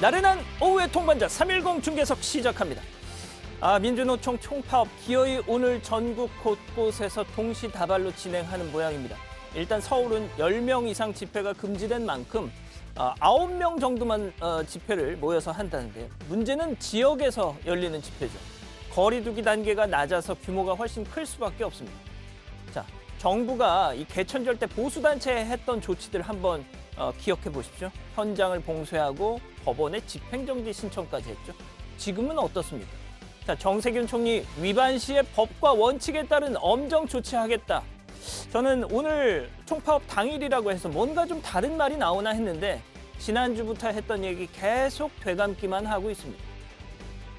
나른한 오후의 통반자 310 중계석 시작합니다. 민주노총 총파업 기어이 오늘 전국 곳곳에서 동시다발로 진행하는 모양입니다. 일단 서울은 10명 이상 집회가 금지된 만큼 9명 정도만 집회를 모여서 한다는데요. 문제는 지역에서 열리는 집회죠. 거리두기 단계가 낮아서 규모가 훨씬 클 수밖에 없습니다. 자, 정부가 이 개천절 때 보수단체에 했던 조치들 한번 기억해 보십시오. 현장을 봉쇄하고 법원에 집행정지 신청까지 했죠. 지금은 어떻습니까? 자, 정세균 총리 위반 시에 법과 원칙에 따른 엄정 조치하겠다. 저는 오늘 총파업 당일이라고 해서 뭔가 좀 다른 말이 나오나 했는데 지난주부터 했던 얘기 계속 되감기만 하고 있습니다.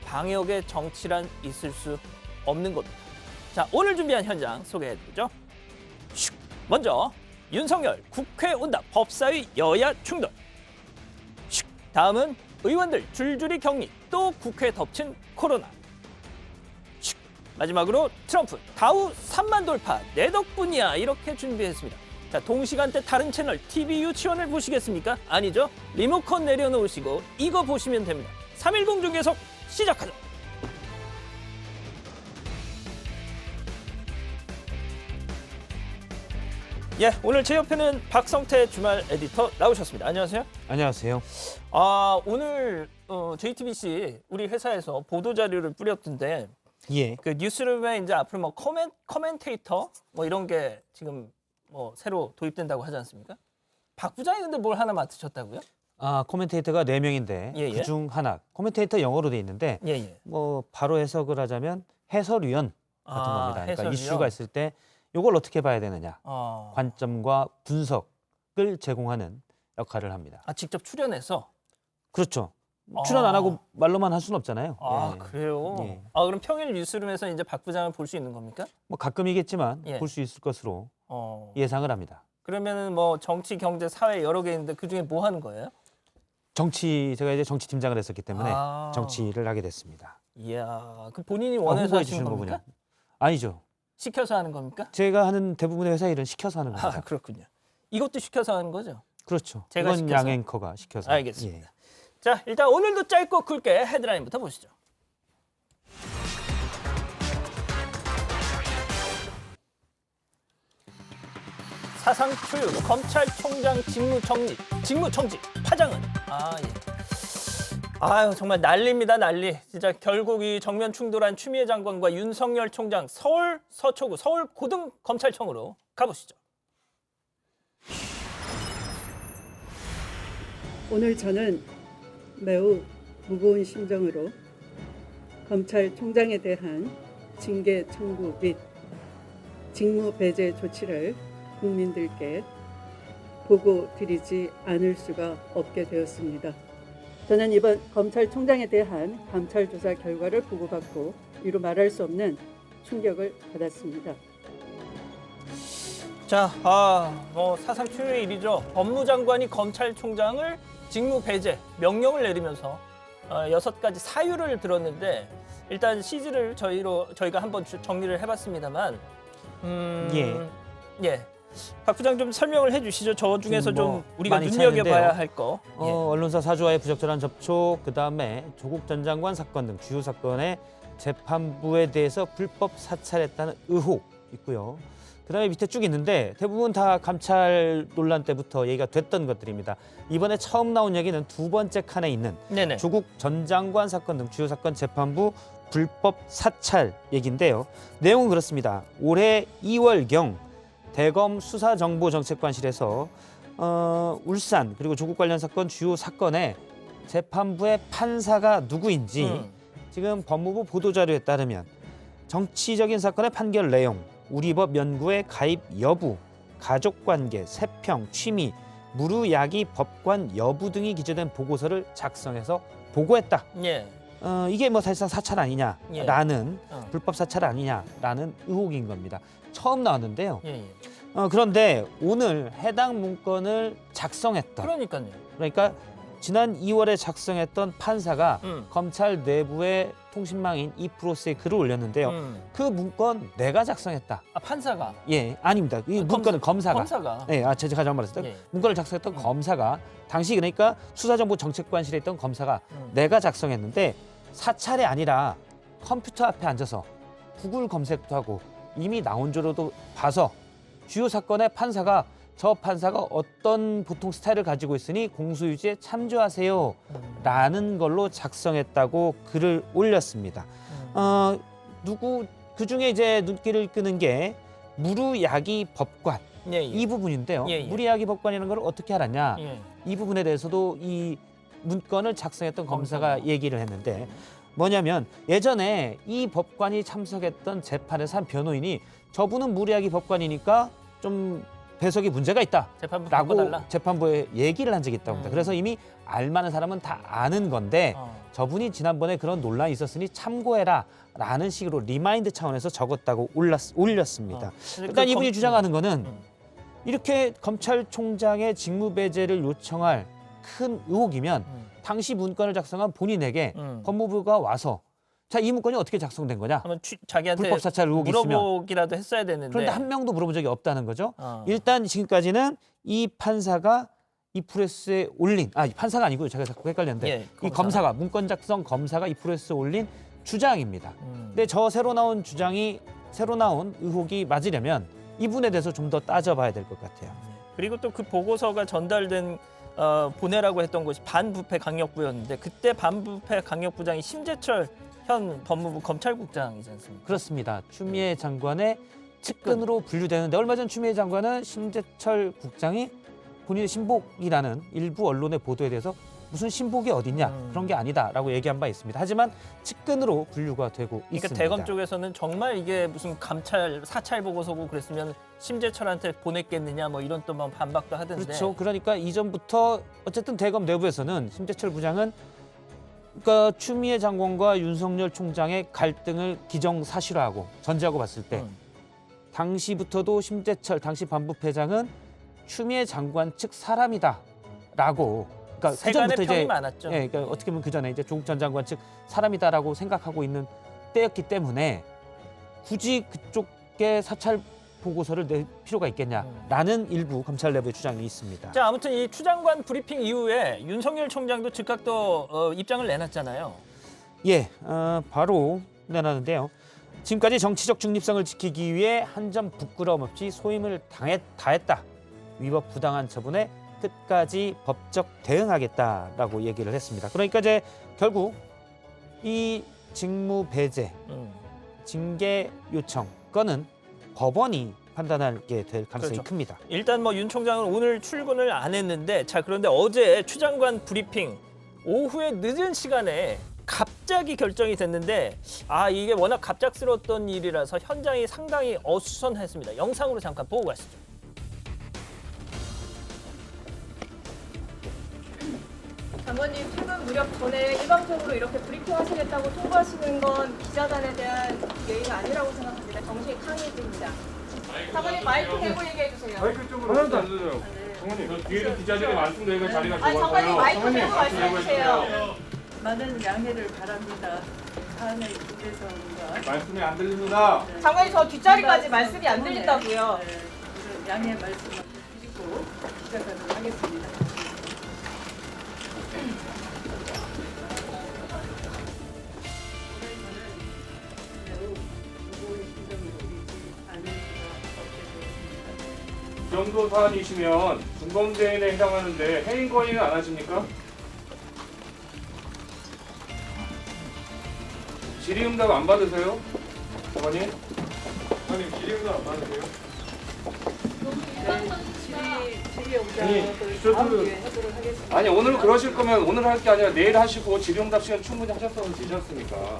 방역에 정치란 있을 수 없는 겁니다. 자, 오늘 준비한 현장 소개해드리죠. 먼저 윤석열 국회 온다 법사위 여야 충돌. 다음은 의원들 줄줄이 격리 또 국회 덮친 코로나. 마지막으로 트럼프 다우 3만 돌파 내 덕분이야 이렇게 준비했습니다. 자, 동시간대 다른 채널 TV 유치원을 보시겠습니까? 아니죠. 리모컨 내려놓으시고 이거 보시면 됩니다. 310 중계석 시작하죠. 예, 오늘 제 옆에는 박성태 주말 에디터 나오셨습니다. 안녕하세요. 안녕하세요. 오늘 JTBC 우리 회사에서 보도 자료를 뿌렸던데 예. 그 뉴스룸에 이제 앞으로 뭐 커멘테이터 뭐 이런 게 지금 뭐 새로 도입된다고 하지 않습니까? 박 부장이 근데 뭘 하나 맡으셨다고요? 코멘테이터가 4명인데 예. 그중 하나 코멘테이터 영어로 돼 있는데 예. 뭐 바로 해석을 하자면 해설위원 같은 겁니다. 그러니까 해설위원? 이슈가 있을 때 이걸 어떻게 봐야 되느냐 관점과 분석을 제공하는 역할을 합니다. 직접 출연해서? 그렇죠. 출연 안 하고 말로만 할 수는 없잖아요. 예. 그래요? 예. 그럼 평일 뉴스룸에서 이제 박 부장을 볼 수 있는 겁니까? 뭐 가끔이겠지만 예. 볼 수 있을 것으로 예상을 합니다. 그러면은 뭐 정치, 경제, 사회 여러 개 있는데 그 중에 뭐 하는 거예요? 제가 이제 정치팀장을 했었기 때문에 정치를 하게 됐습니다. 이야, 그 본인이 원해서 하시는 겁니까? 아니죠. 시켜서 하는 겁니까? 제가 하는 대부분의 회사 일은 시켜서 하는 겁니다. 그렇군요. 이것도 시켜서 하는 거죠? 그렇죠. 제가 이건 시켜서? 양 앵커가 시켜서. 알겠습니다. 자, 일단 오늘도 짧고 굵게 헤드라인부터 보시죠. 사상 초유 검찰총장 직무정지 파장은 정말 난리입니다. 난리. 진짜 결국 이 정면 충돌한 추미애 장관과 윤석열 총장 서울 서초구 서울 고등검찰청으로 가보시죠. 오늘 저는 매우 무거운 심정으로 검찰총장에 대한 징계 청구 및 직무 배제 조치를 국민들께 보고 드리지 않을 수가 없게 되었습니다. 저는 이번 검찰총장에 대한 감찰 조사 결과를 보고받고 이루 말할 수 없는 충격을 받았습니다. 자, 사상 초유의 일이죠. 법무장관이 검찰총장을 직무 배제 명령을 내리면서 6가지 사유를 들었는데 일단 CG를 저희가 한번 정리를 해봤습니다만 박 부장 좀 설명을 해주시죠. 저 중에서 좀 우리가 눈여겨봐야 할 거. 언론사 사주와의 부적절한 접촉, 그다음에 조국 전 장관 사건 등 주요 사건의 재판부에 대해서 불법 사찰했다는 의혹 있고요. 그다음에 밑에 쭉 있는데 대부분 다 감찰 논란 때부터 얘기가 됐던 것들입니다. 이번에 처음 나온 얘기는 두 번째 칸에 있는 조국 전 장관 사건 등 주요 사건 재판부 불법 사찰 얘기인데요. 내용은 그렇습니다. 올해 2월경 대검 수사정보정책관실에서 울산 그리고 조국 관련 사건 주요 사건의 재판부의 판사가 누구인지 지금 법무부 보도자료에 따르면 정치적인 사건의 판결 내용, 우리법 연구의 가입 여부, 가족관계, 세평, 취미, 무르야기 법관 여부 등이 기재된 보고서를 작성해서 보고했다. 이게 뭐 사실상 사찰 아니냐라는 불법 사찰 아니냐라는 의혹인 겁니다. 처음 나왔는데요. 그런데 오늘 해당 문건을 작성했던 그러니까요. 그러니까 지난 2월에 작성했던 판사가 음. 검찰 내부의 통신망인 이프로스에 글을 올렸는데요. 그 문건 내가 작성했다. 아, 판사가. 예, 아닙니다. 이 문건은 검사가. 검사가. 예, 제가 잘못 말했어요. 예. 문건을 작성했던 검사가 당시 그러니까 수사정보정책관실에 있던 검사가 음. 내가 작성했는데 사찰이 아니라 컴퓨터 앞에 앉아서 구글 검색도 하고 이미 나온 줄로도 봐서 주요 사건의 판사가 저 판사가 어떤 보통 스타일을 가지고 있으니 공소유지에 참조하세요 라는 걸로 작성했다고 글을 올렸습니다. 그중에 이제 눈길을 끄는 게 무르야기 법관 예, 예. 이 부분인데요. 예, 예. 무르야기 법관이라는 걸 어떻게 알았냐? 예. 이 부분에 대해서도 이 문건을 작성했던 검사가 얘기를 했는데 뭐냐면 예전에 이 법관이 참석했던 재판에서 한 변호인이 저분은 무리하기 법관이니까 좀 배석이 문제가 있다라고 재판부 바꿔달라. 재판부에 얘기를 한 적이 있다고 합니다. 그래서 이미 알만한 사람은 다 아는 건데 저분이 지난번에 그런 논란이 있었으니 참고해라 라는 식으로 리마인드 차원에서 적었다고 올렸습니다. 일단 이분이 주장하는 거는 이렇게 검찰총장의 직무배제를 요청할 큰 의혹이면 당시 문건을 작성한 본인에게 법무부가 와서 자, 이 문건이 어떻게 작성된 거냐? 한번 자기한테 불법 사찰 의혹이 있으면 물어보기라도 했어야 되는데. 그런데 한 명도 물어본 적이 없다는 거죠. 일단 지금까지는 이 판사가 이 프레스에 올린 판사가 아니고요. 제가 자꾸 헷갈렸는데 예, 이 검사가 문건 작성 검사가 이 프레스에 올린 주장입니다. 음. 근데 저 새로 나온 의혹이 맞으려면 이분에 대해서 좀 더 따져봐야 될 것 같아요. 그리고 또 그 보고서가 전달된 보내라고 했던 곳이 반부패 강력부였는데 그때 반부패 강력부장이 심재철 현 법무부 검찰국장이지 않습니까? 그렇습니다. 추미애 장관의 측근으로 분류되는데 얼마 전 추미애 장관은 심재철 국장이 본인의 신복이라는 일부 언론의 보도에 대해서 무슨 신복이 어딨냐 그런 게 아니다라고 얘기한 바 있습니다. 하지만 측근으로 분류가 되고 그러니까 있습니다. 대검 쪽에서는 정말 이게 무슨 사찰 보고서고 그랬으면 심재철한테 보냈겠느냐 뭐 이런 또 반박도 하던데. 그렇죠. 그러니까 이전부터 어쨌든 대검 내부에서는 심재철 부장은 그러니까 추미애 장관과 윤석열 총장의 갈등을 기정사실화하고 전제하고 봤을 때 당시부터도 심재철 당시 반부패장은 추미애 장관 측 사람이다라고 그러니까 세간의 평이 많았죠. 예, 그러니까 어떻게 보면 그 전에 이제 조국 전 장관 측 사람이다라고 생각하고 있는 때였기 때문에 굳이 그쪽에 사찰 보고서를 낼 필요가 있겠냐라는 일부 검찰 내부의 주장이 있습니다. 자, 아무튼 이 추 장관 브리핑 이후에 윤석열 총장도 즉각 또 입장을 내놨잖아요. 예, 바로 내놨는데요. 지금까지 정치적 중립성을 지키기 위해 한 점 부끄러움 없이 소임을 다했다. 위법 부당한 처분에 끝까지 법적 대응하겠다라고 얘기를 했습니다. 그러니까 이제 결국 이 직무 배제, 징계 요청 건은 법원이 판단하게 될 가능성이 그렇죠. 큽니다. 일단 뭐 윤 총장은 오늘 출근을 안 했는데 자 그런데 어제 추 장관 브리핑 오후에 늦은 시간에 갑자기 결정이 됐는데 이게 워낙 갑작스러웠던 일이라서 현장이 상당히 어수선했습니다. 영상으로 잠깐 보고 가시죠. 장관님 퇴근 무렵 전에 일방적으로 이렇게 브리핑하시겠다고 통보하시는 건 기자단에 대한 예의가 아니라고 생각합니다. 정식 항의입니다. 장관님 마이크 대고 얘기해 주세요. 마이크 쪽으로 하나도 안 들려요. 장관님, 뒤에도 기자들이 많습니다. 자리가 좋아서요. 장관님 마이크 대고 말씀해 주세요. 많은 양해를 바랍니다. 사안의 중대성과 말씀이 안 들립니다. 장관님 저 뒷자리까지 말씀이 안 들린다고요. 네, 양해 말씀 드리고 시작하도록 하겠습니다. 이 정도 사안이시면 중범죄인에 해당하는데 해임 건의는 안 하십니까? 질의응답 안 받으세요? 장관님? 장관님 질의응답 안 받으세요? 아니 오늘 그러실 거면 오늘 할 게 아니라 내일 하시고 질의응답 시간 충분히 하셨어도 되지 않습니까?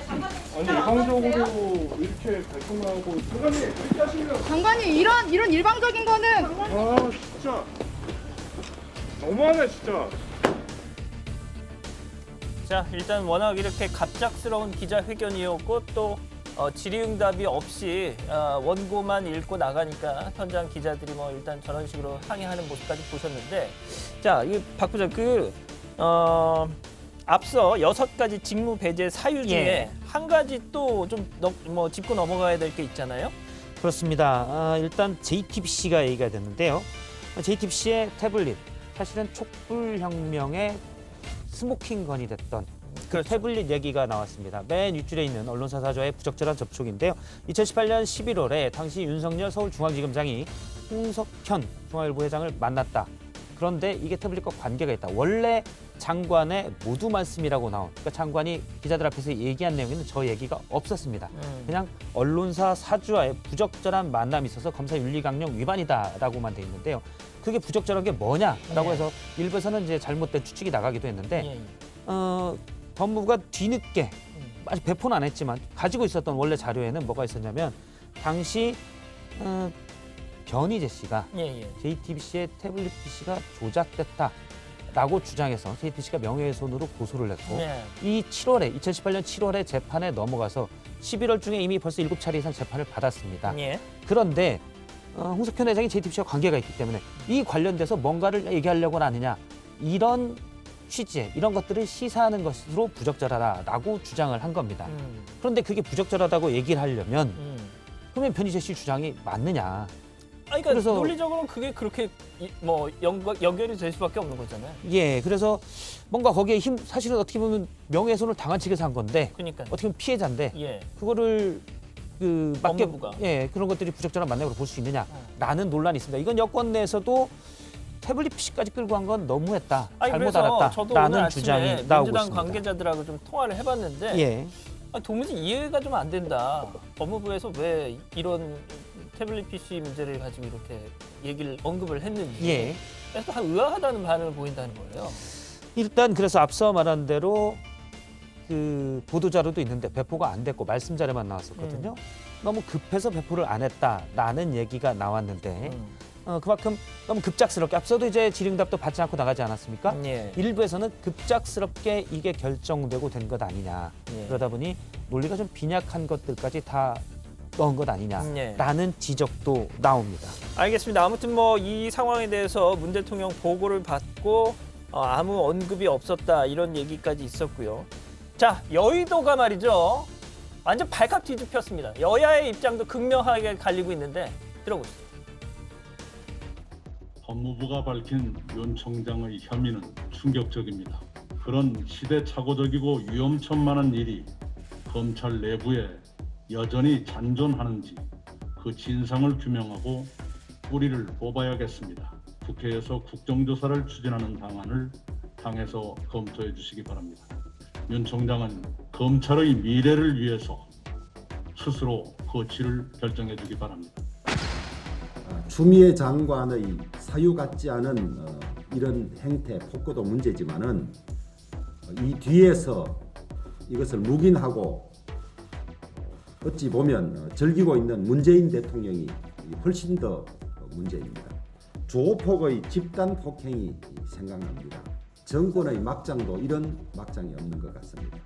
아니 일방적으로 이렇게 발동하고 장관님 이렇게 하시면 장관님 이런 일방적인 거는 진짜 너무하네 진짜. 자 일단 워낙 이렇게 갑작스러운 기자회견이었고 또 질의응답이 없이 원고만 읽고 나가니까 현장 기자들이 뭐 일단 저런 식으로 항의하는 모습까지 보셨는데, 자, 이 박 부장 앞서 6가지 직무 배제 사유 중에 예. 한 가지 또 좀 짚고 넘어가야 될 게 있잖아요. 그렇습니다. 일단 JTBC가 얘기가 됐는데요. JTBC의 태블릿, 사실은 촛불혁명의 스모킹건이 됐던 그 그렇죠. 태블릿 얘기가 나왔습니다. 맨 윗줄에 있는 언론사 사저의 부적절한 접촉인데요. 2018년 11월에 당시 윤석열 서울중앙지검장이 홍석현 중앙일보 회장을 만났다. 그런데 이게 태블릿과 관계가 있다. 원래 장관의 모두 말씀이라고 나온, 그러니까 장관이 기자들 앞에서 얘기한 내용에는 저 얘기가 없었습니다. 그냥 언론사 사주와의 부적절한 만남이 있어서 검사 윤리강령 위반이다라고만 돼 있는데요. 그게 부적절한 게 뭐냐라고 해서 일부에서는 이제 잘못된 추측이 나가기도 했는데, 법무부가 뒤늦게 아직 배포는 안 했지만 가지고 있었던 원래 자료에는 뭐가 있었냐면, 당시 변희재 씨가 JTBC의 태블릿 PC가 조작됐다라고 주장해서 JTBC가 명예훼손으로 고소를 했고, 이 2018년 7월에 재판에 넘어가서 11월 중에 이미 벌써 7차례 이상 재판을 받았습니다. 그런데 홍석현 회장이 JTBC와 관계가 있기 때문에 이 관련돼서 뭔가를 얘기하려고는 아니냐, 이런 취지에 이런 것들을 시사하는 것으로 부적절하다라고 주장을 한 겁니다. 그런데 그게 부적절하다고 얘기를 하려면 그러면 변희재 씨 주장이 맞느냐. 그러니까 그래서 논리적으로는 그게 그렇게 연결이 될 수밖에 없는 거잖아요. 예, 그래서 뭔가 거기에 사실은 어떻게 보면 명예훼손을 당한 측에서 한 건데, 그러니까 어떻게 보면 피해자인데 예. 그거를 법무부가 그런 것들이 부적절한 만남으로 볼 수 있느냐라는 논란이 있습니다. 이건 여권 내에서도 태블릿 PC까지 끌고 간 건 너무했다, 잘못 그래서 저도 오늘 알았다라는 아침에 주장이 나오고 민주당 있습니다. 관계자들하고 좀 통화를 해봤는데 예. 도무지 이해가 좀 안 된다. 법무부에서 왜 이런 태블릿 PC 문제를 가지고 이렇게 언급을 했는지. 예. 그래서 다 의아하다는 반응을 보인다는 거예요. 일단 그래서 앞서 말한 대로 그 보도자료도 있는데 배포가 안 됐고 말씀 자료만 나왔었거든요. 너무 급해서 배포를 안 했다라는 얘기가 나왔는데, 그만큼 너무 급작스럽게, 앞서도 이제 질의응답도 받지 않고 나가지 않았습니까? 예. 일부에서는 급작스럽게 이게 결정되고 된 것 아니냐. 예. 그러다 보니 논리가 좀 빈약한 것들까지 다 넣은 것 아니냐라는 지적도 나옵니다. 알겠습니다. 아무튼 이 상황에 대해서 문 대통령 보고를 받고 아무 언급이 없었다, 이런 얘기까지 있었고요. 자, 여의도가 말이죠. 완전 발칵 뒤집혔습니다. 여야의 입장도 극명하게 갈리고 있는데 들어보시죠. 법무부가 밝힌 윤 총장의 혐의는 충격적입니다. 그런 시대착오적이고 위험천만한 일이 검찰 내부에 여전히 잔존하는지 그 진상을 규명하고 뿌리를 뽑아야겠습니다. 국회에서 국정조사를 추진하는 방안을 당에서 검토해 주시기 바랍니다. 윤 총장은 검찰의 미래를 위해서 스스로 거취를 결정해 주기 바랍니다. 추미애 장관의 사유 같지 않은 이런 행태, 폭거도 문제지만은 이 뒤에서 이것을 묵인하고 어찌 보면 즐기고 있는 문재인 대통령이 훨씬 더 문제입니다. 조폭의 집단 폭행이 생각납니다. 정권의 막장도 이런 막장이 없는 것 같습니다.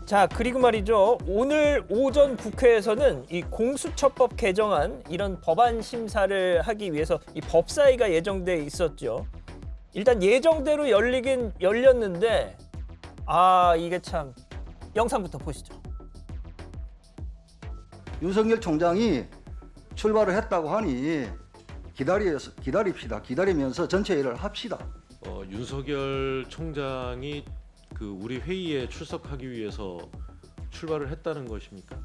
자, 그리고 말이죠. 오늘 오전 국회에서는 이 공수처법 개정안 이런 법안 심사를 하기 위해서 이 법사위가 예정돼 있었죠. 일단 예정대로 열리긴 열렸는데 이게 참, 영상부터 보시죠. 윤석열 총장이 출발을 했다고 하니 기다립시다. 기다리면서 전체 일을 합시다. 윤석열 총장이 우리 회의에 출석하기 위해서 출발을 했다는 것입니까?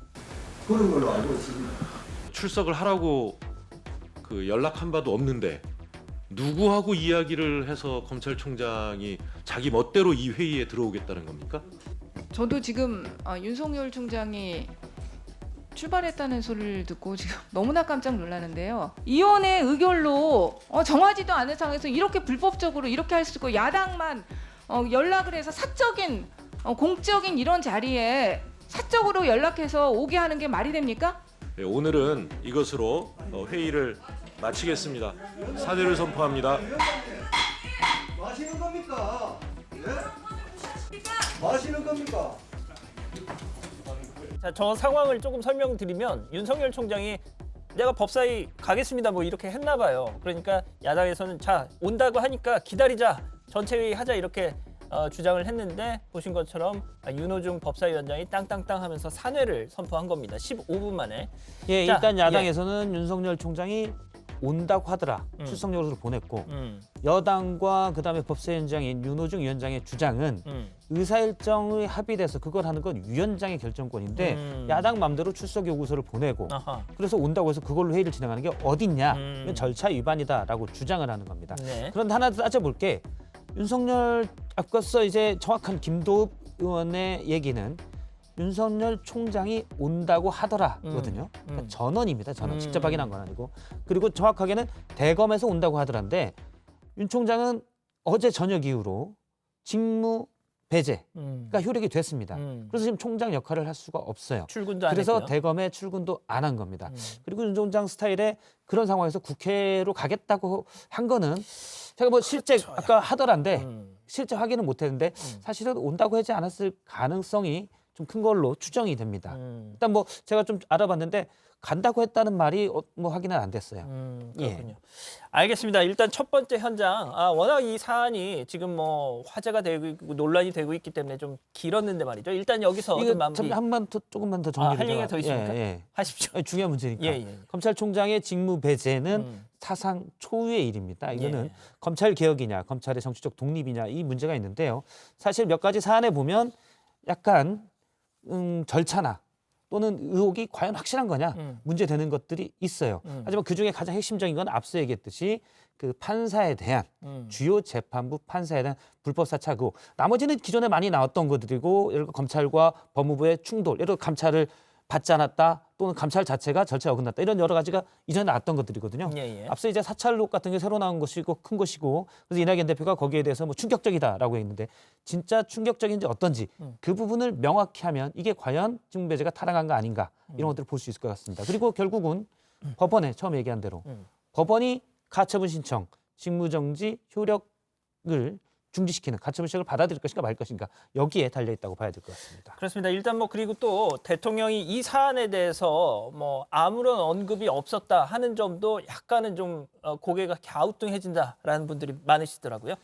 그런 걸로 알고 있습니다. 출석을 하라고 연락한 바도 없는데 누구하고 이야기를 해서 검찰총장이 자기 멋대로 이 회의에 들어오겠다는 겁니까? 저도 지금 윤석열 총장이 출발했다는 소리를 듣고 지금 너무나 깜짝 놀라는데요. 의원의 의결로 정하지도 않은 상황에서 이렇게 불법적으로 이렇게 할 수 있고, 야당만 연락을 해서 사적인 공적인 이런 자리에 사적으로 연락해서 오게 하는 게 말이 됩니까? 네, 오늘은 이것으로 회의를 마치겠습니다. 사퇴를 선포합니다. 뭐 하시는 겁니까? 네? 뭐 하시는 겁니까? 자, 저 상황을 조금 설명드리면 윤석열 총장이 내가 법사위 가겠습니다 뭐 이렇게 했나 봐요. 그러니까 야당에서는 자 온다고 하니까 기다리자 전체회의 하자 이렇게 주장을 했는데 보신 것처럼 윤호중 법사위원장이 땅땅땅 하면서 산회를 선포한 겁니다. 15분 만에. 예, 자, 일단 야당에서는 윤석열 총장이 온다고 하더라 출석 요구서를 보냈고 여당과 그다음에 법사위원장인 윤호중 위원장의 주장은 의사 일정이 합의돼서 그걸 하는 건 위원장의 결정권인데 야당 맘대로 출석 요구서를 보내고 아하. 그래서 온다고 해서 그걸로 회의를 진행하는 게 어딨냐 이건 절차 위반이다라고 주장을 하는 겁니다. 네. 그런데 하나 따져볼게 윤석열 앞서서 이제 정확한 김도읍 의원의 얘기는 윤석열 총장이 온다고 하더라거든요. 그러니까 전원입니다. 전원. 직접 확인한 건 아니고. 그리고 정확하게는 대검에서 온다고 하더란데 윤 총장은 어제 저녁 이후로 직무 배제가 효력이 됐습니다. 그래서 지금 총장 역할을 할 수가 없어요. 출근도 안 그래서 했고요. 대검에 출근도 안 한 겁니다. 그리고 윤 총장 스타일의 그런 상황에서 국회로 가겠다고 한 거는 제가 뭐 실제 아까 하더란데 실제 확인은 못했는데 사실은 온다고 하지 않았을 가능성이 좀 큰 걸로 추정이 됩니다. 일단 뭐 제가 좀 알아봤는데 간다고 했다는 말이 뭐 확인은 안 됐어요. 그렇군요. 알겠습니다. 일단 첫 번째 현장. 워낙 이 사안이 지금 뭐 화제가 되고 있고 논란이 되고 있기 때문에 좀 길었는데 말이죠. 일단 여기서 이거 마무리. 조금만 더 정리를 할 얘기가 더 있습니까? 예. 하십시오. 중요한 문제니까. 예. 검찰총장의 직무 배제는 사상 초유의 일입니다. 이거는 검찰 개혁이냐, 검찰의 정치적 독립이냐 이 문제가 있는데요. 사실 몇 가지 사안에 보면 약간 절차나 또는 의혹이 과연 확실한 거냐 문제되는 것들이 있어요. 하지만 그중에 가장 핵심적인 건 앞서 얘기했듯이 그 판사에 대한 주요 재판부 판사에 대한 불법 사찰 의혹. 나머지는 기존에 많이 나왔던 것들이고 예를 들어 검찰과 법무부의 충돌, 예를 들어 감찰을 받지 않았다 또는 감찰 자체가 절차에 어긋났다 이런 여러 가지가 이전에 나왔던 것들이거든요. 앞서 이제 사찰 의혹 같은 게 새로 나온 것이고 큰 것이고 그래서 이낙연 대표가 거기에 대해서 뭐 충격적이다라고 했는데 진짜 충격적인지 어떤지 그 부분을 명확히 하면 이게 과연 직무배제가 타당한 거 아닌가 이런 것들을 볼 수 있을 것 같습니다. 그리고 결국은 법원에 처음 얘기한 대로 법원이 가처분 신청, 직무정지 효력을 중지시키는 가처분 신청을 받아들일 것인가 말 것인가 여기에 달려 있다고 봐야 될 것 같습니다. 그렇습니다. 일단 뭐 그리고 또 대통령이 이 사안에 대해서 뭐 아무런 언급이 없었다 하는 점도 약간은 좀 고개가 갸우뚱해진다라는 분들이 많으시더라고요.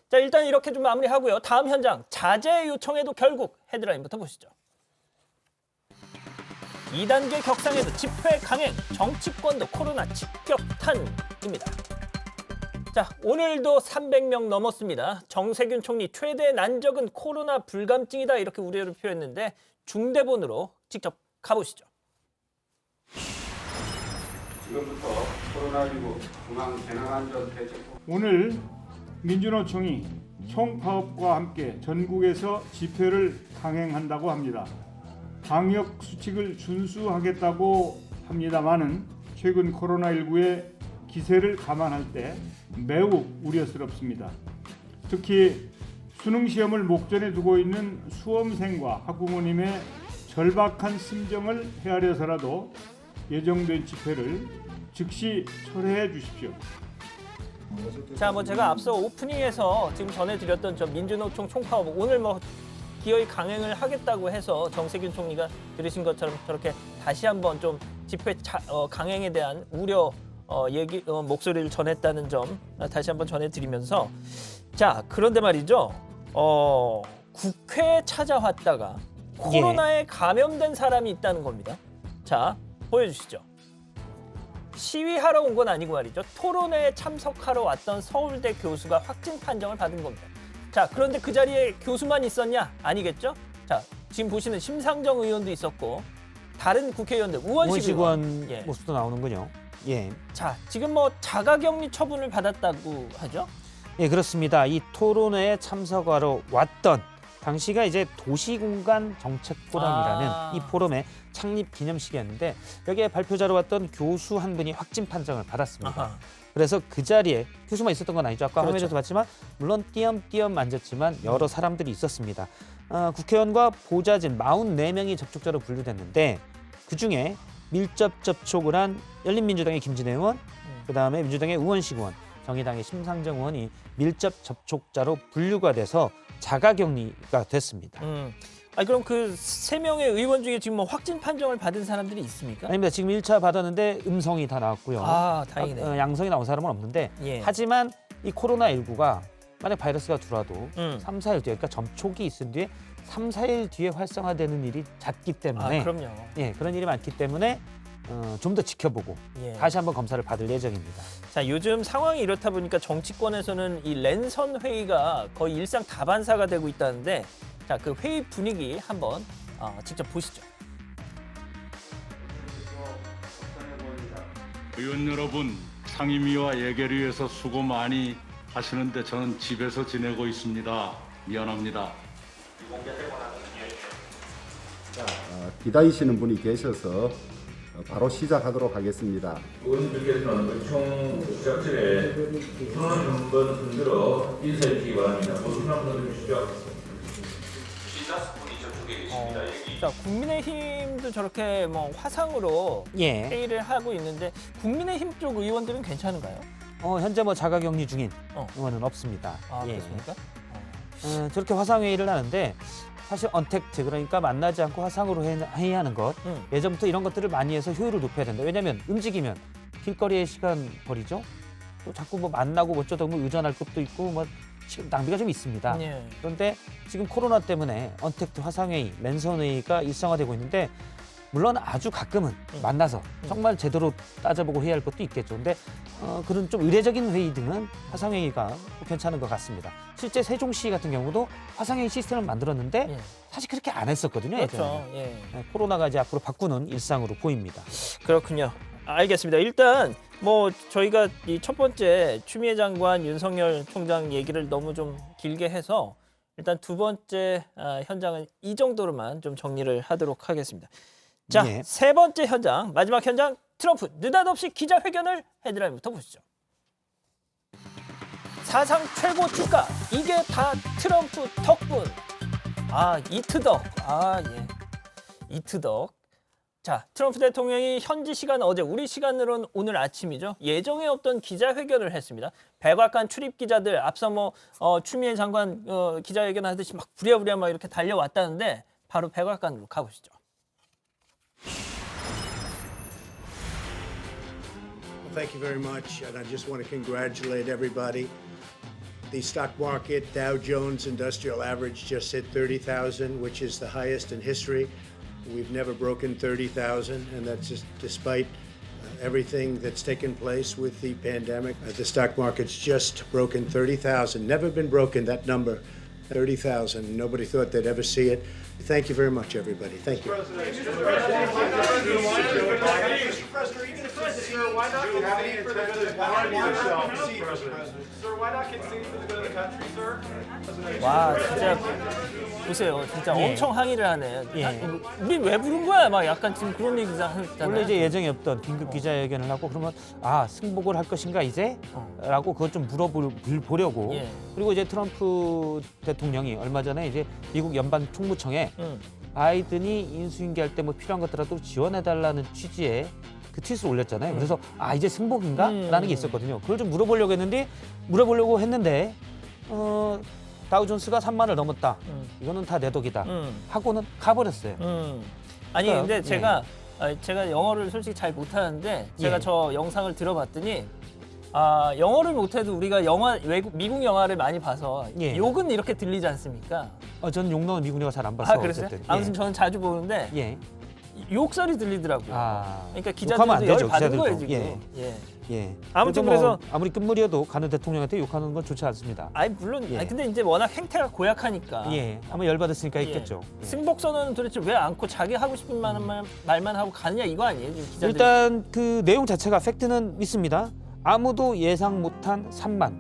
자, 일단 이렇게 좀 마무리하고요. 다음 현장 자제 요청에도 결국 헤드라인부터 보시죠. 2단계 격상에도 집회 강행, 정치권도 코로나 직격탄입니다. 자, 오늘도 300명 넘었습니다. 정세균 총리 최대 난적은 코로나 불감증이다 이렇게 우려를 표했는데 중대본으로 직접 가보시죠. 지금부터 코로나19 중앙 재난안전대책국 오늘 민주노총이 총파업과 함께 전국에서 집회를 강행한다고 합니다. 방역 수칙을 준수하겠다고 합니다마는 최근 코로나19의 기세를 감안할 때 매우 우려스럽습니다. 특히 수능 시험을 목전에 두고 있는 수험생과 학부모님의 절박한 심정을 헤아려서라도 예정된 집회를 즉시 철회해 주십시오. 자, 뭐 제가 앞서 오프닝에서 지금 전해드렸던 저 민주노총 총파업 오늘 뭐 기어이 강행을 하겠다고 해서 정세균 총리가 들으신 것처럼 저렇게 다시 한번 좀 집회 강행에 대한 우려 목소리를 전했다는 점 다시 한번 전해드리면서 자, 그런데 말이죠. 국회에 찾아왔다가 코로나에 감염된 사람이 있다는 겁니다. 자, 보여주시죠. 시위하러 온 건 아니고 말이죠. 토론회에 참석하러 왔던 서울대 교수가 확진 판정을 받은 겁니다. 자, 그런데 그 자리에 교수만 있었냐? 아니겠죠? 자, 지금 보시는 심상정 의원도 있었고 다른 국회의원들, 우원식 의원 모습도 나오는군요. 예. 자, 지금 뭐 자가격리 처분을 받았다고 하죠? 예, 그렇습니다. 이 토론회에 참석하러 왔던 당시가 이제 도시공간 정책포럼이라는 이 포럼의 창립 기념식이었는데 여기에 발표자로 왔던 교수 한 분이 확진 판정을 받았습니다. 그래서 그 자리에 교수만 있었던 건 아니죠. 아까 화면에서도 봤지만 물론 띄엄띄엄 앉았지만 여러 사람들이 있었습니다. 국회의원과 보좌진 44명이 접촉자로 분류됐는데 그중에 밀접 접촉을 한 열린민주당의 김진애 의원, 그다음에 민주당의 우원식 의원, 정의당의 심상정 의원이 밀접 접촉자로 분류가 돼서 자가격리가 됐습니다. 그럼 그 3명의 의원 중에 지금 뭐 확진 판정을 받은 사람들이 있습니까? 아닙니다. 지금 1차 받았는데 음성이 다 나왔고요. 다행이네요. 양성이 나온 사람은 없는데 예. 하지만 이 코로나19가 만약 바이러스가 들어와도 3, 4일 뒤에 그러니까 접촉이 있은 뒤에 3, 4일 뒤에 활성화되는 일이 잦기 때문에 그럼요. 예, 그런 일이 많기 때문에 좀 더 지켜보고 예. 다시 한번 검사를 받을 예정입니다. 자, 요즘 상황이 이렇다 보니까 정치권에서는 이 랜선 회의가 거의 일상 다반사가 되고 있다는데 자, 그 회의 분위기 한번 직접 보시죠. 의원 여러분, 상임위와 예결위에서 수고 많이 하시는데 저는 집에서 지내고 있습니다. 미안합니다. 기다리시는 분이 계셔서 바로 시작하도록 하겠습니다. 의원님들께서는 총 부착실에 손을 한번 흔들어 인사해 주시기 바랍니다. 모두 손 한번 흔들어주시죠. 시사스푼이 저쪽에 계십니다. 여기. 자, 국민의힘도 저렇게 뭐 화상으로 예. 회의를 하고 있는데 국민의힘 쪽 의원들은 괜찮은가요? 현재 뭐 자가격리 중인 의원은 없습니다. 예. 그렇습니까? 저렇게 화상회의를 하는데 사실 언택트 그러니까 만나지 않고 화상으로 회의하는 것 예전부터 이런 것들을 많이 해서 효율을 높여야 된다. 왜냐하면 움직이면 길거리에 시간 버리죠. 또 자꾸 뭐 만나고 어쩌다 보면 의존할 것도 있고 뭐 시간 낭비가 좀 있습니다. 예. 그런데 지금 코로나 때문에 언택트 화상회의, 랜선회의가 일상화되고 있는데 물론 아주 가끔은 만나서 정말 제대로 따져보고 회의할 것도 있겠죠. 근데 그런 좀 의례적인 회의 등은 화상회의가 괜찮은 것 같습니다. 실제 세종시 같은 경우도 화상회의 시스템을 만들었는데 사실 그렇게 안 했었거든요. 그렇죠. 예전에는. 예. 코로나가 이제 앞으로 바꾸는 일상으로 보입니다. 그렇군요. 알겠습니다. 일단 뭐 저희가 이 첫 번째 추미애 장관, 윤석열 총장 얘기를 너무 좀 길게 해서 일단 두 번째 현장은 이 정도로만 좀 정리를 하도록 하겠습니다. 자, 예. 세 번째 현장, 마지막 현장 트럼프 느닷없이 기자회견을 헤드라인부터 보시죠. 사상 최고 주가, 이게 다 트럼프 덕분. 이트덕. 예. 이트덕. 자, 트럼프 대통령이 현지 시간 어제, 우리 시간으로는 오늘 아침이죠. 예정에 없던 기자회견을 했습니다. 백악관 출입 기자들 앞서 뭐 추미애 장관 기자회견 하듯이 막 부랴부랴 막 이렇게 달려왔다는데 바로 백악관으로 가보시죠. Well, thank you very much, and I just want to congratulate everybody. The stock market, Dow Jones Industrial Average just hit 30,000, which is the highest in history. We've never broken 30,000, and that's just despite everything that's taken place with the pandemic. The stock market's just broken 30,000. Never been broken, that number, 30,000. Nobody thought they'd ever see it. Thank you very much, everybody. Thank you. 와, 진짜 보세요. 진짜 예. 엄청 항의를 하네. 예. 우린 왜 부른 거야? 막 약간 지금 그런 얘기잖아요. 원래 이제 예정이 없던 긴급 기자회견을 하고 그러면 승복을 할 것인가 이제? 라고 그것 좀 물어보려고 예. 그리고 이제 트럼프 대통령이 얼마 전에 이제 미국 연방 총무청에 바이든이 인수인계할 때 뭐 필요한 것들라도 지원해달라는 취지의 그 트윗을 올렸잖아요. 그래서 이제 승복인가? 라는 게 있었거든요. 그걸 좀 물어보려고 했는데 다우존스가 3만을 넘었다. 이거는 다 내 덕이다. 하고는 가버렸어요. 아니 그러니까, 근데 제가 영어를 솔직히 잘 못하는데 제가 저 영상을 들어봤더니 영어를 못해도 우리가 미국 영화를 많이 봐서 욕은 이렇게 들리지 않습니까? 저는 욕 나오는 미국 영화 잘 안 봐서. 그랬어요? 어쨌든. 아무튼 저는 자주 보는데 욕설이 들리더라고요. 욕하면 그러니까 안 기자들도 되죠, 열 받은 거예요 기자들도. 지금. 아무튼 그래서 아무리 끝물이어도 가는 대통령한테 욕하는 건 좋지 않습니다. 물론 근데 이제 워낙 행태가 고약하니까. 아마 열받았으니까 했겠죠. 승복 선언은 도대체 왜 않고 자기 하고 싶은 말만 하고 가느냐 이거 아니에요? 지금 기자들이. 일단 그 내용 자체가 팩트는 있습니다. 아무도 예상 못한 3만.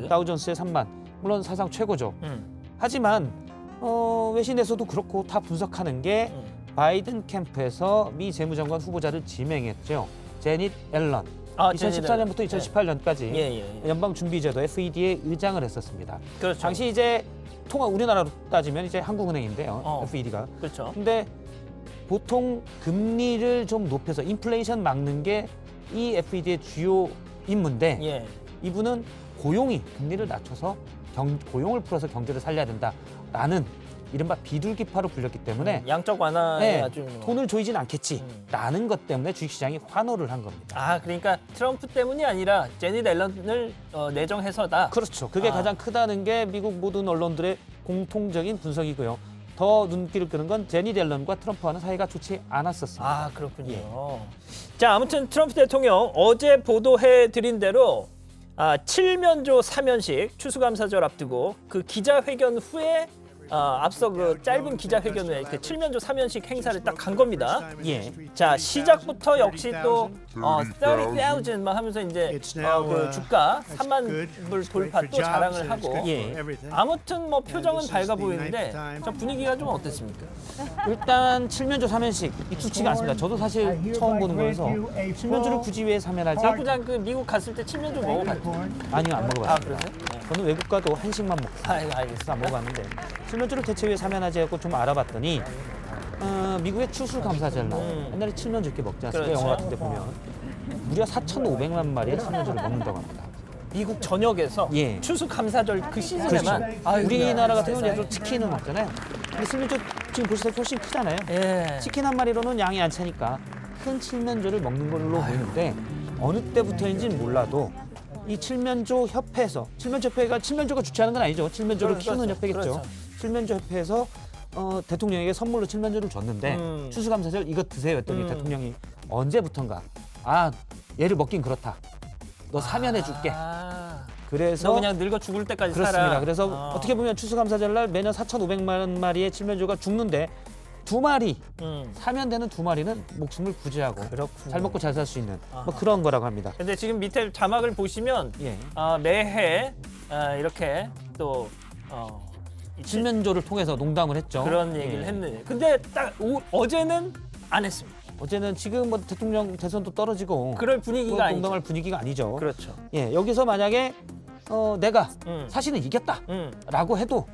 다우존스의 3만. 물론 사상 최고죠. 하지만 외신에서도 그렇고 다 분석하는 게 바이든 캠프에서 미 재무장관 후보자를 지명했죠. 제닛 앨런. 2014년부터 2018년까지 연방준비제도 FED의 의장을 했었습니다. 그렇죠. 당시 이제 우리나라로 따지면 이제 한국은행인데요. FED가. 그렇죠. 근데 보통 금리를 좀 높여서 인플레이션 막는 게 이 FED의 주요 임무인데 이분은 금리를 낮춰서 고용을 풀어서 경제를 살려야 된다라는 이른바 비둘기파로 불렸기 때문에 양적 완화에 네, 아주 돈을 조이진 않겠지라는 것 때문에 주식시장이 환호를 한 겁니다. 아, 그러니까 트럼프 때문이 아니라 제닛 옐런을 내정해서다. 그렇죠. 그게 가장 크다는 게 미국 모든 언론들의 공통적인 분석이고요. 더 눈길을 끄는 건 제닛 옐런과 트럼프와는 사이가 좋지 않았었습니다. 아, 그렇군요. 자, 아무튼 트럼프 대통령 어제 보도해드린 대로 7면조 사면식 추수감사절 앞두고 그 기자회견 후에 앞서 그 짧은 기자회견 후에 그 7면조 사면식 행사를 딱 간 겁니다. 예. 자, 시작부터 역시 또 30,000 막 하면서 이제 그 주가 3만 불 돌파 또 자랑을 하고 예. 아무튼 뭐 표정은 밝아 보이는데 저 분위기가 좀 어땠습니까? 일단 7면조 사면식 익숙치가 않습니다. 저도 사실 처음 보는 거여서 7면조를 굳이 왜 사면하지? 박 부장 그 미국 갔을 때 7면조 먹어봤죠? 아니요, 안 먹어봤어요. 아, 그러세요? 네. 저는 외국 가도 한식만 먹고 알겠습니다. 안 먹어봤는데 7면조를 대체 왜 사면하지 하고 좀 알아봤더니 미국의 추수감사절 날 옛날에 7면조 이렇게 먹지 않습니까? 그렇죠. 영화 같은 데 보면 무려 4,500만 마리의 7면조를 먹는다고 합니다. 미국 전역에서 예. 추수감사절 그 시즌에만 그렇죠. 아이고, 우리나라 같은 경우는 세상에. 예를 들어 치킨을 먹잖아요. 근데 7면조 지금 보시다시피 훨씬 크잖아요. 예. 치킨 한 마리로는 양이 안 차니까 큰 7면조를 먹는 걸로 보이는데 어느 때부터인지는 몰라도 이 7면조 협회에서 7면조 협회가 7면조가 주최하는 건 아니죠. 7면조를 키우는 협회겠죠. 그렇죠. 7면조 협회에서 대통령에게 선물로 7면조를 줬는데 추수감사절 이거 드세요 했더니 대통령이 언제부턴가 얘를 먹긴 그렇다. 너 사면해 줄게. 그래서 너 그냥 늙어 죽을 때까지 그렇습니다. 살아. 그래서 어떻게 보면 추수감사절 날 매년 4,500만 마리의 7면조가 죽는데 2마리 사면되는 2마리는 목숨을 구제하고 그렇군요. 잘 먹고 잘 살 수 있는 뭐 그런 거라고 합니다. 근데 지금 밑에 자막을 보시면 예. 매해 이렇게 또 7면조를 통해서 농담을 했죠. 그런 얘기를 예. 했는데 근데 딱 어제는 안 했습니다. 어제는 지금 뭐 대통령 대선도 떨어지고 그럴 분위기가 아니죠. 농담할 분위기가 아니죠. 그렇죠. 예, 여기서 만약에 내가 사실은 이겼다라고 해도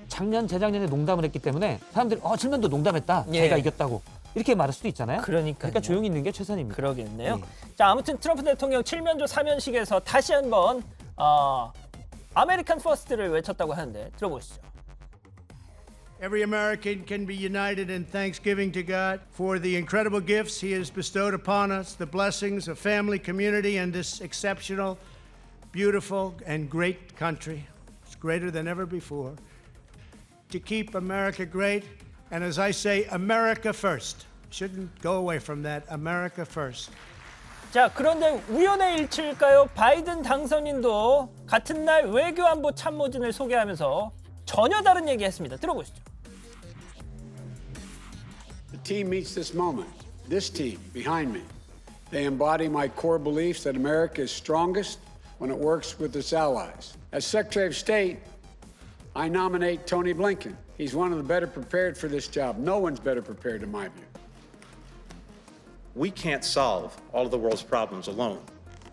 작년 재작년에 농담을 했기 때문에 사람들이 7면도 농담했다. 예. 자기가 이겼다고 이렇게 말할 수도 있잖아요. 그러니까 조용히 있는 게 최선입니다. 그러겠네요. 예. 자, 아무튼 트럼프 대통령 7면조 사면식에서 다시 한번 아메리칸 퍼스트를 외쳤다고 하는데 들어보시죠. Every American can be united in thanksgiving to God for the incredible gifts He has bestowed upon us, the blessings of family, community, and this exceptional, beautiful, and great country. It's greater than ever before. To keep America great, and as I say, America first. Shouldn't go away from that. America first. 자, 그런데 우연의 일치일까요? 바이든 당선인도 같은 날 외교안보 참모진을 소개하면서 전혀 다른 얘기했습니다. 들어보시죠. The team meets this moment. This team behind me. They embody my core beliefs that America is strongest when it works with its allies. As Secretary of State, I nominate Tony Blinken. He's one of the better prepared for this job. No one's better prepared in my view. We can't solve all of the world's problems alone.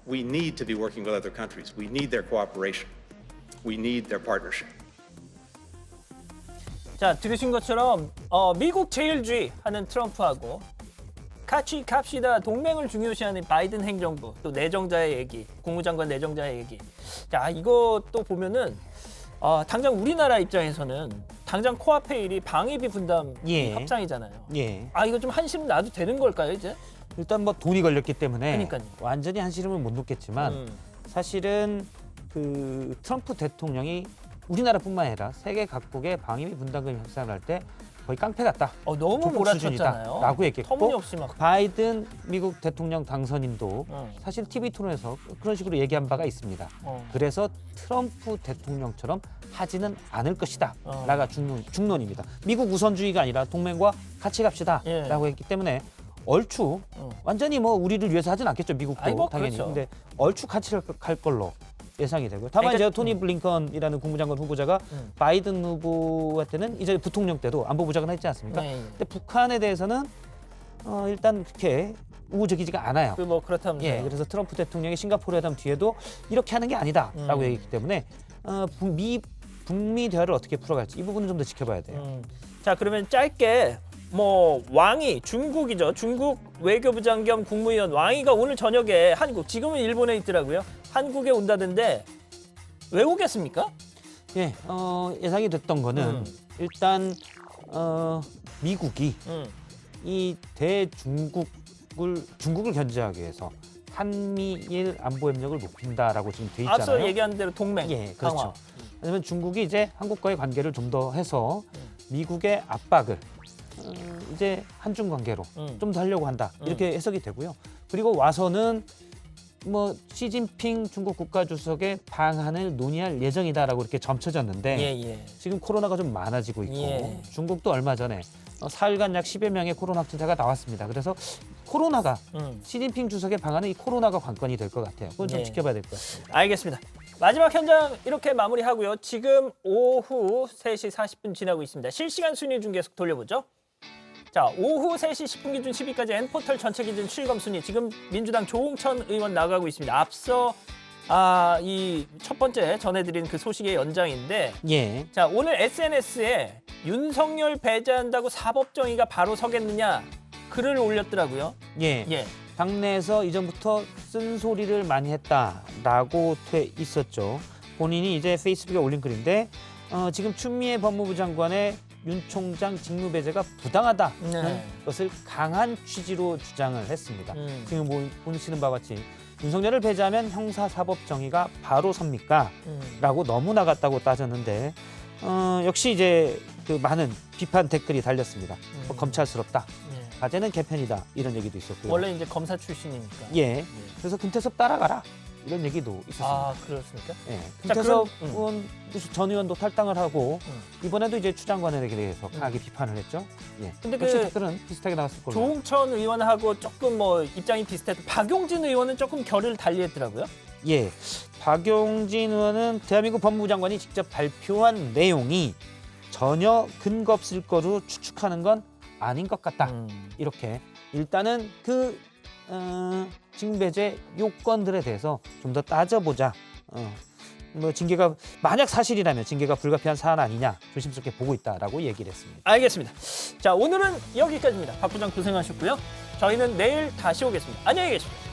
We need to be working with other countries. We need their cooperation. We need their partnership. 자, 들으신 것처럼 미국 제일주의 하는 트럼프하고 같이 갑시다 동맹을 중요시하는 바이든 행정부 또 내정자의 얘기, 국무장관 내정자의 얘기. 자, 이거 또 보면은 당장 우리나라 입장에서는 당장 코앞의 일이 방위비 분담 협상이잖아요. 예. 이거 좀 한심 놔도 되는 걸까요, 이제? 일단 뭐 돈이 걸렸기 때문에 그러니까요. 완전히 한시름은 못 놓겠지만 사실은 그 트럼프 대통령이 우리나라뿐만 아니라 세계 각국의 방위비 분담금 협상을 할 때 거의 깡패 같다. 너무 몰아쳤잖아요. 라고 얘기했고 터무니없이 막. 바이든 미국 대통령 당선인도 사실 TV 토론에서 그런 식으로 얘기한 바가 있습니다. 그래서 트럼프 대통령처럼 하지는 않을 것이다. 라가 중론입니다. 미국 우선주의가 아니라 동맹과 같이 갑시다. 라고 했기 때문에 얼추 완전히 뭐 우리를 위해서 하진 않겠죠. 미국도 뭐 당연히. 그렇죠. 근데 얼추 같이 갈 걸로 예상이 되고요. 다만 그러니까, 이제 토니 블링컨이라는 국무장관 후보자가 바이든 후보한테는 이제 부통령 때도 안보부장관 했지 않습니까? 근데 북한에 대해서는 일단 그렇게 우호적이지가 않아요. 뭐 그렇다면서요. 예, 그래서 트럼프 대통령이 싱가포르 회담 뒤에도 이렇게 하는 게 아니다라고 얘기했기 때문에 북미 대화를 어떻게 풀어갈지 이 부분은 좀 더 지켜봐야 돼요. 자, 그러면 짧게 뭐 왕이 중국이죠. 중국 외교부장 겸 국무위원 왕이가 오늘 저녁에 한국, 지금은 일본에 있더라고요. 한국에 온다던데 왜 오겠습니까? 예, 예상이 됐던 거는 일단 미국이 이 중국을 견제하기 위해서 한미일 안보협력을 높인다라고 지금 돼 있잖아요. 앞서 얘기한 대로 동맹 예, 강화. 그렇죠. 왜냐하면 중국이 이제 한국과의 관계를 좀 더 해서 미국의 압박을 이제 한중 관계로 좀 더 하려고 한다 이렇게 해석이 되고요. 그리고 와서는 뭐 시진핑 중국 국가주석의 방한을 논의할 예정이다라고 이렇게 점쳐졌는데 지금 코로나가 좀 많아지고 있고 중국도 얼마 전에 4일간 약 10여 명의 코로나 확진자가 나왔습니다. 그래서 코로나가 시진핑 주석의 방한은 이 코로나가 관건이 될 것 같아요. 그건 좀 지켜봐야 될 것 같습니다. 알겠습니다. 마지막 현장 이렇게 마무리하고요. 지금 오후 3시 40분 지나고 있습니다. 실시간 순위 중 계속 돌려보죠. 자, 오후 3시 10분 기준 10위까지 N포털 전체 기준 실검 순위 지금 민주당 조홍천 의원 나가고 있습니다. 앞서 이 첫 번째 전해드린 그 소식의 연장인데 자, 오늘 SNS에 윤석열 배제한다고 사법정의가 바로 서겠느냐 글을 올렸더라고요. 당내에서 이전부터 쓴소리를 많이 했다라고 돼 있었죠. 본인이 이제 페이스북에 올린 글인데 지금 추미애 법무부 장관의 윤 총장 직무배제가 부당하다는 것을 강한 취지로 주장을 했습니다. 지금 보시는 바와 같이 윤석열을 배제하면 형사사법정의가 바로 섭니까? 라고 너무 나갔다고 따졌는데 역시 이제 그 많은 비판 댓글이 달렸습니다. 검찰스럽다. 과제는 개편이다. 이런 얘기도 있었고요. 원래 이제 검사 출신이니까. 그래서 김태섭 따라가라. 이런 얘기도 있었습니다. 아, 그렇습니까? 김태섭 전 의원도 탈당을 하고 이번에도 이제 추 장관에게 대해서 강하게 비판을 했죠. 근데 역시 그 댓글은 비슷하게 나왔을 걸로. 조홍천 의원하고 조금 뭐 입장이 비슷했고 박용진 의원은 조금 결을 달리했더라고요. 박용진 의원은 대한민국 법무부 장관이 직접 발표한 내용이 전혀 근거 없을 거로 추측하는 건 아닌 것 같다. 이렇게 일단은 그 징배제 요건들에 대해서 좀 더 따져보자. 뭐 징계가 만약 사실이라면 징계가 불가피한 사안 아니냐 조심스럽게 보고 있다라고 얘기를 했습니다. 알겠습니다. 자, 오늘은 여기까지입니다. 박 부장 고생하셨고요. 저희는 내일 다시 오겠습니다. 안녕히 계십시오.